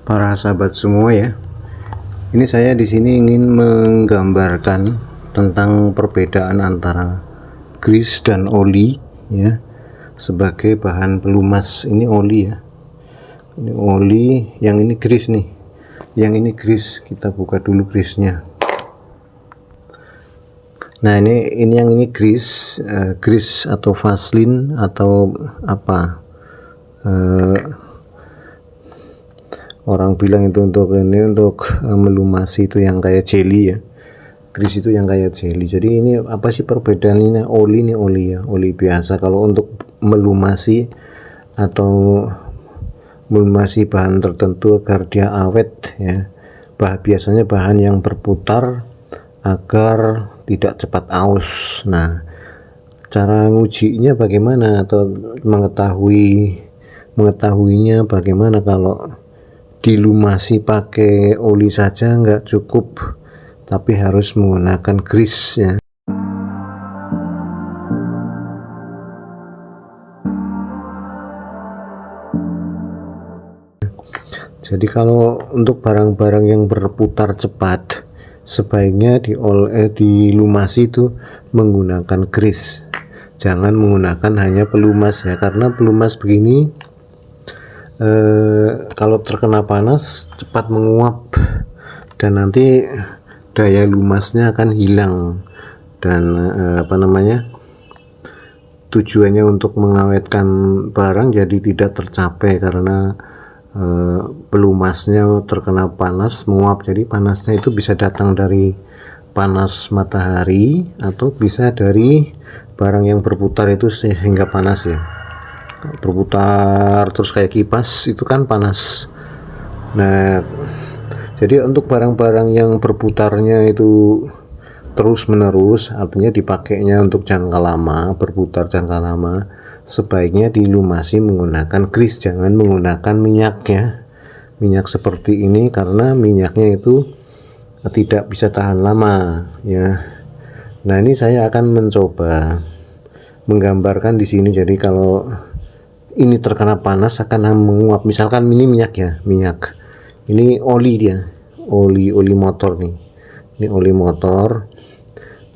Para sahabat semua ya. Ini saya di sini ingin menggambarkan tentang perbedaan antara grease dan oli ya. Sebagai bahan pelumas, ini oli ya. Ini oli, yang ini grease nih. Yang ini grease, kita buka dulu grease-nya. Nah, ini yang ini grease, grease atau vaseline atau apa? Orang bilang itu untuk melumasi itu yang kayak jelly ya. Grease itu yang kayak jelly. Jadi ini apa sih perbedaan ini? Oli ini oli ya, oli biasa. Kalau untuk melumasi atau melumasi bahan tertentu agar dia awet ya, biasanya bahan yang berputar agar tidak cepat aus. Nah, cara ngujinya bagaimana atau mengetahuinya bagaimana? Kalau dilumasi pakai oli saja nggak cukup, tapi harus menggunakan grease ya. Jadi kalau untuk barang-barang yang berputar cepat, sebaiknya dilumasi itu menggunakan grease. Jangan menggunakan hanya pelumas ya, karena pelumas begini kalau terkena panas cepat menguap dan nanti daya lumasnya akan hilang dan tujuannya untuk mengawetkan barang jadi tidak tercapai karena pelumasnya terkena panas menguap. Jadi panasnya itu bisa datang dari panas matahari atau bisa dari barang yang berputar itu sehingga panas ya, berputar terus kayak kipas itu kan panas. Nah, jadi untuk barang-barang yang berputarnya itu terus menerus, artinya dipakainya untuk jangka lama, berputar jangka lama, sebaiknya dilumasi menggunakan grease, jangan menggunakan minyak ya. Minyak seperti ini karena minyaknya itu tidak bisa tahan lama ya. Nah, ini saya akan mencoba menggambarkan di sini. Jadi kalau ini terkena panas akan menguap. Misalkan ini minyak ya, minyak. Ini oli dia, oli motor nih. Ini oli motor.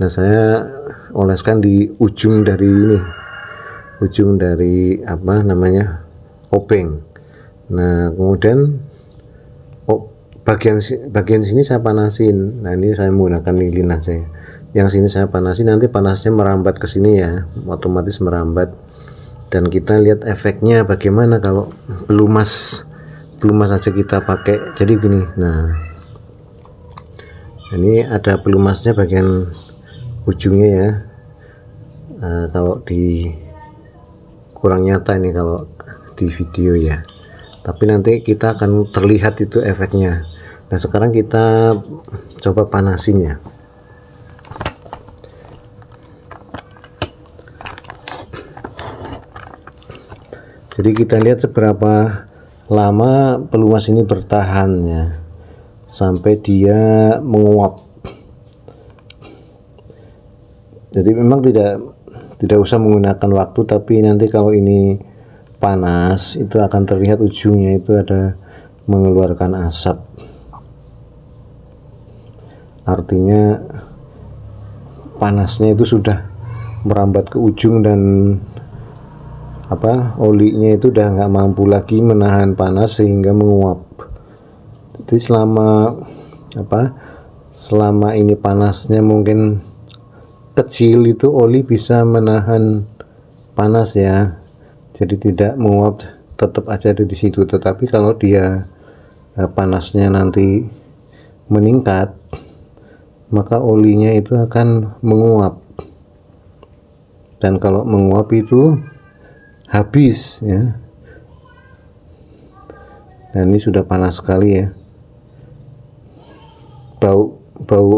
Nah, saya oleskan di ujung dari ini, ujung dari apa namanya, obeng. Nah, kemudian bagian sini saya panasin. Nah, ini saya menggunakan lilin aja ya. Yang sini saya panasin, nanti panasnya merambat ke sini ya, otomatis merambat. Dan kita lihat efeknya bagaimana kalau pelumas aja kita pakai. Jadi gini, nah ini ada pelumasnya bagian ujungnya ya. Kalau di kurang nyata ini kalau di video ya, tapi nanti kita akan terlihat itu efeknya. Nah, sekarang kita coba panasin ya. Jadi kita lihat seberapa lama pelumas ini bertahan ya, sampai dia menguap. Jadi memang tidak usah menggunakan waktu, tapi nanti kalau ini panas itu akan terlihat ujungnya itu ada mengeluarkan asap. Artinya panasnya itu sudah merambat ke ujung dan olinya itu udah nggak mampu lagi menahan panas sehingga menguap. Jadi selama ini panasnya mungkin kecil, itu oli bisa menahan panas ya, jadi tidak menguap, tetap aja ada di situ. Tetapi kalau dia panasnya nanti meningkat, maka olinya itu akan menguap, dan kalau menguap itu habis ya. Dan ini sudah panas sekali ya, bau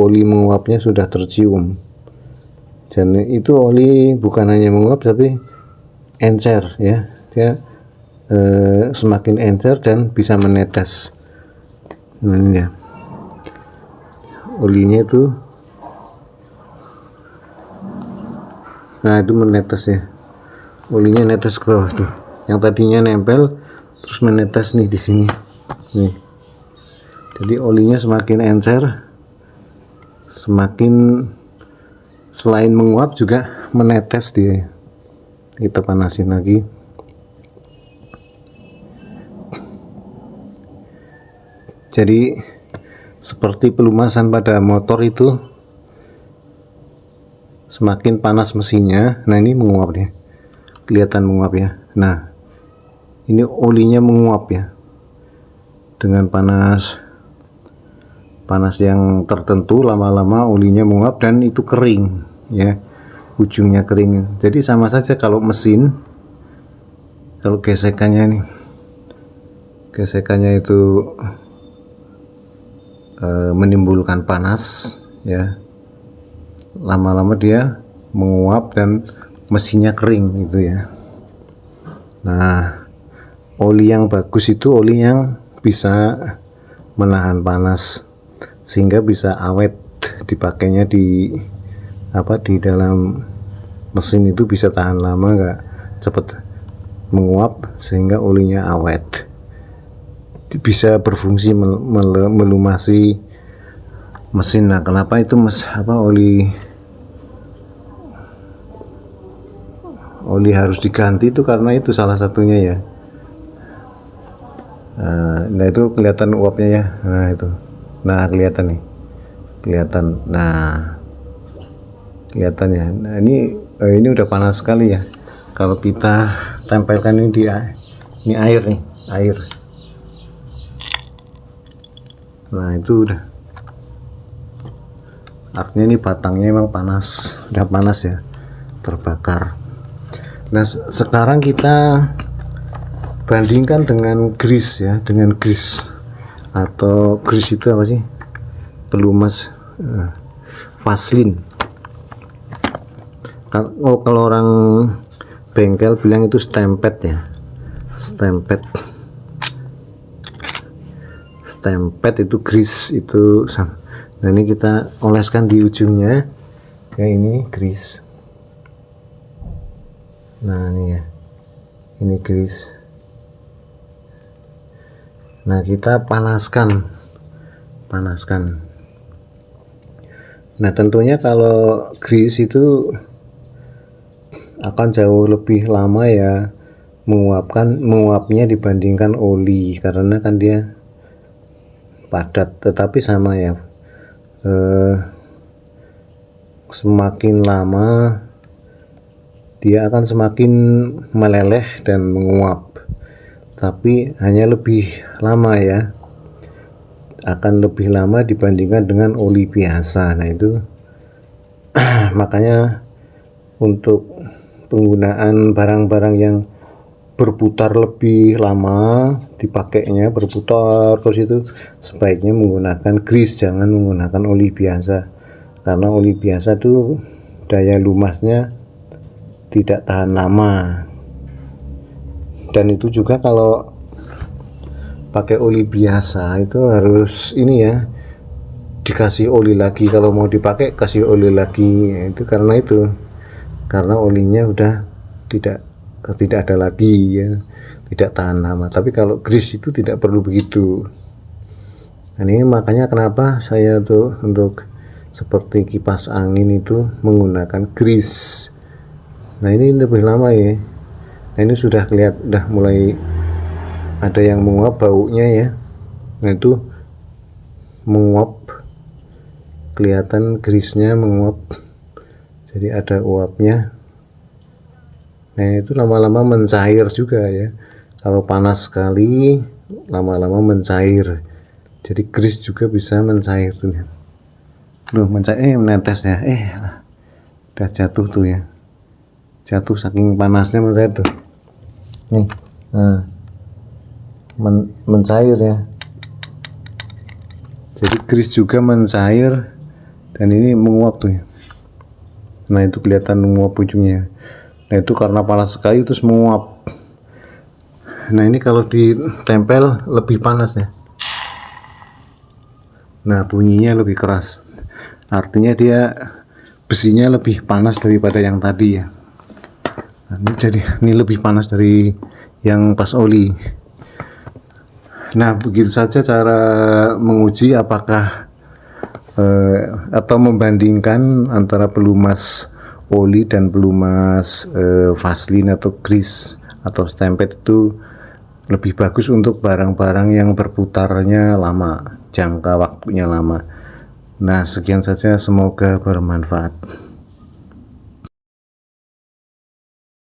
oli menguapnya sudah tercium. Dan itu oli bukan hanya menguap tapi encer ya, dia semakin encer dan bisa menetes. Nah, ini ya, olinya itu, nah itu menetes ya, olinya netes ke bawah tuh, yang tadinya nempel terus menetes nih di sini nih. Jadi olinya semakin encer, semakin selain menguap juga menetes dia. Kita panasin lagi. Jadi seperti pelumasan pada motor itu, semakin panas mesinnya. Nah ini menguap ya, kelihatan menguap ya. Nah ini olinya menguap ya, dengan panas yang tertentu. Lama-lama olinya menguap dan itu kering ya, ujungnya kering. Jadi sama saja kalau mesin, kalau gesekannya itu menimbulkan panas ya, lama-lama dia menguap dan mesinnya kering gitu ya. Nah oli yang bagus itu oli yang bisa menahan panas sehingga bisa awet, dipakainya di dalam mesin itu bisa tahan lama, nggak cepet menguap, sehingga olinya awet, bisa berfungsi melumasi mesin. Nah kenapa itu oli harus diganti itu karena itu salah satunya ya. Nah itu kelihatan uapnya ya. Nah itu, nah kelihatan nih, kelihatan ya. Nah ini udah panas sekali ya. Kalau kita tempelkan ini ini air nih, air. Nah itu udah, artinya ini batangnya memang panas, udah panas ya, terbakar. Nah sekarang kita bandingkan dengan grease ya, dengan grease atau grease itu apa sih, pelumas, Vaseline. Kalau orang bengkel bilang itu stempet ya, stempet itu grease itu. Nah ini kita oleskan di ujungnya ya, ini grease. Nah ini ya, ini grease. Nah kita panaskan. Nah tentunya kalau grease itu akan jauh lebih lama ya menguapnya dibandingkan oli, karena kan dia padat. Tetapi sama ya, semakin lama dia akan semakin meleleh dan menguap, tapi hanya lebih lama ya, akan lebih lama dibandingkan dengan oli biasa. Nah itu makanya untuk penggunaan barang-barang yang berputar lebih lama dipakainya, berputar terus, itu sebaiknya menggunakan grease, jangan menggunakan oli biasa, karena oli biasa tuh daya lumasnya tidak tahan lama. Dan itu juga kalau pakai oli biasa itu harus ini ya, dikasih oli lagi. Kalau mau dipakai kasih oli lagi, itu karena olinya udah tidak ada lagi ya, tidak tahan lama. Tapi kalau grease itu tidak perlu begitu. Nah ini makanya kenapa saya tuh untuk seperti kipas angin itu menggunakan grease. Nah ini lebih lama ya. Nah ini sudah udah mulai ada yang menguap baunya ya. Nah itu menguap, kelihatan grease-nya menguap, jadi ada uapnya. Nah itu lama-lama mencair juga ya, kalau panas sekali lama-lama mencair, jadi grease juga bisa mencair tuh ya. Loh mencair, menetes ya, udah jatuh tuh ya, jatuh saking panasnya mencair tuh nih. Nah mencair ya, jadi grease juga mencair dan ini menguap tuh ya. Nah itu kelihatan menguap ujungnya. Nah itu karena panas sekali terus menguap. Nah ini kalau ditempel lebih panas ya. Nah bunyinya lebih keras, artinya dia besinya lebih panas daripada yang tadi ya. Nah, ini lebih panas dari yang pas oli. Nah, begitu saja cara menguji apakah atau membandingkan antara pelumas oli dan pelumas Vaseline atau grease atau stemped itu lebih bagus untuk barang-barang yang berputarnya lama, jangka waktunya lama. Nah, sekian saja, semoga bermanfaat.